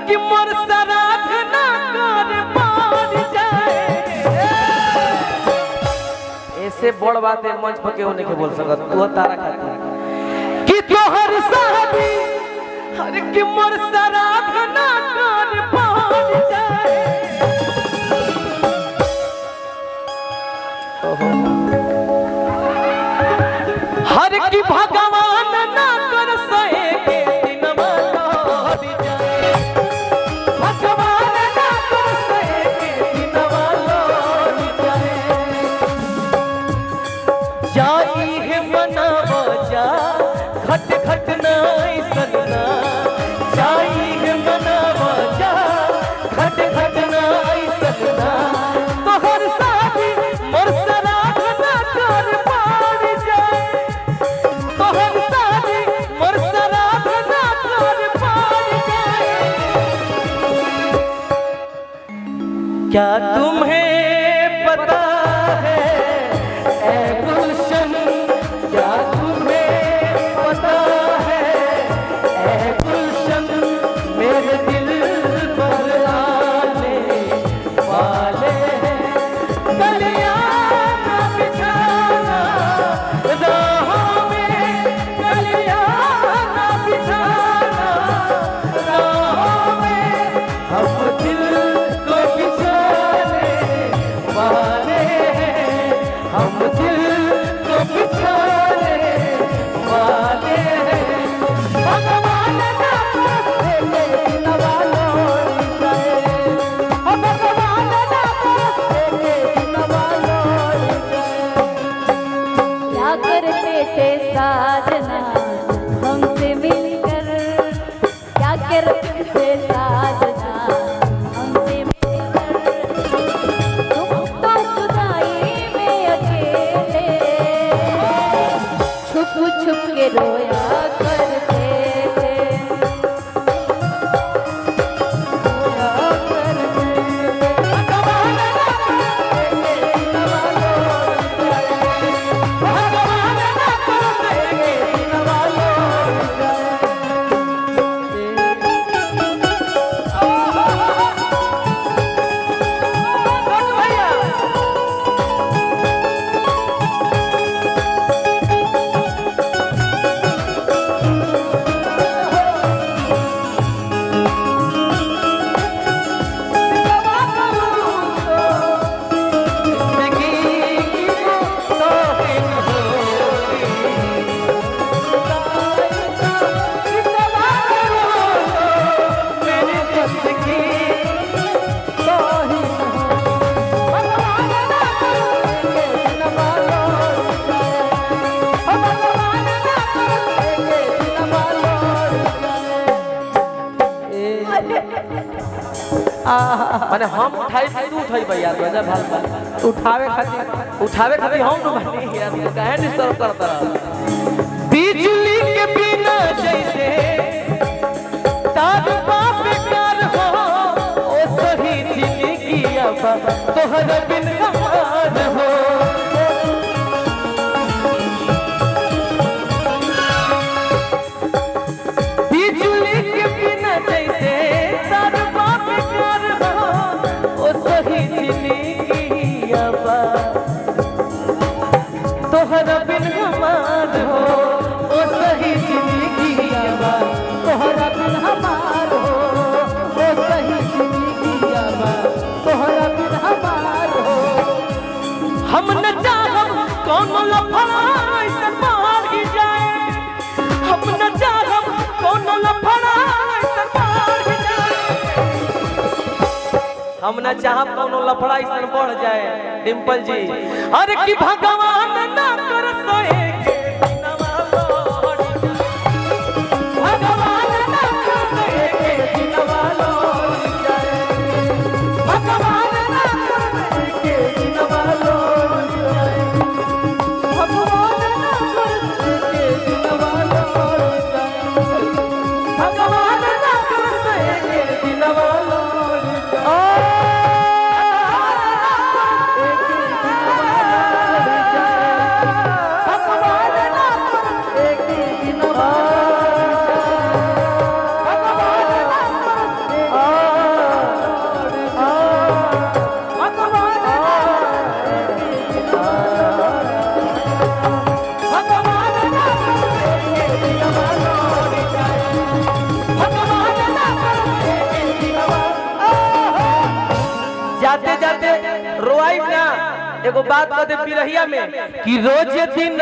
कि मोर सराध ना कर पार जाए। ऐसे बड़ बात है मंच पर केहू नहीं के बोल सकत तू तारा खातिर कि तोहर शादी हर कि मोर सराध ना कर पार जाए। हर की भगवान ना कर सहे के दिनवा लौट जाए। भगवान ना कर सहे के दिनवा लौट जाए। जाई है मनावा जा खट खट नाई सजना। जाई है मनावा जा खट खट नाई सजना। तोहर शादी मोर सराध ना कर पार जाए। तोहर शादी मोर सराध ना कर पार जाए। क्या तुम्हें पता है ऐ गुलशन, क्या तुम्हें पता है ऐ गुलशन, मेरे दिल पर आने वाले हैं। कलियां ना बिछाना राहों में, कलियां ना बिछाना राहों में। हम दिल को बिछाने वाले हैं, हम दिल को बिछाने वाले हैं। भगवान ना करे के दिनवा लौट जाए। भगवान ना करे के दिनवा लौट जाए। क्या करते थे साजना हमसे मिलकर, क्या करते थे साजना हमसे मिलकर। तुम तो जुदाई में अकेले छुप छुप के रोया करते थे। रोया करते थे। भगवान ना करे के दिनवा लौट जाए। भगवान ना करे के दिनवा लौट जाए। भैया माने हम उठाई तू उठाई भैया गजा भाल भाल उठावे खातिर हम न भाई यार तू काहे डिस्टर्ब करता रहा। बिजली के बिना जैसे तार बाप प्यार हो ओ सही जिंदगी अब तोहर बिन अमान हो। बिजली के बिना जैसे तार बाप प्यार हो ओ सही जिंदगी अब तोहर बिन अमान हो। ओ सही जिंदगी अब तोहर बिन अमान हो। ओ सही जिंदगी अब तोहर बिन अमान हो। हम न चाहब कौन लफड़ा ऐसे मार ही जाए। हम न चाहब कौन लफड़ा ऐसे मार ही जाए। हम न चाहब कौन लफड़ा ऐसे बढ़ जाए। डिम्पल जी अरे कि भगवान ना कर सोए के दिनवा लौट जाए। भगवान ना कर सोए के दिनवा लौट जाए। भगवान ना कर सोए के दिनवा लौट जाए। भगवान ना कर सोए के दिनवा लौट जाए। भगवान ना कर सोए के दिनवा लौट जाए। एक दिनवा लौट जाए। रोआई ना एगो बात कह दे बिरहिया में कि रोज दिन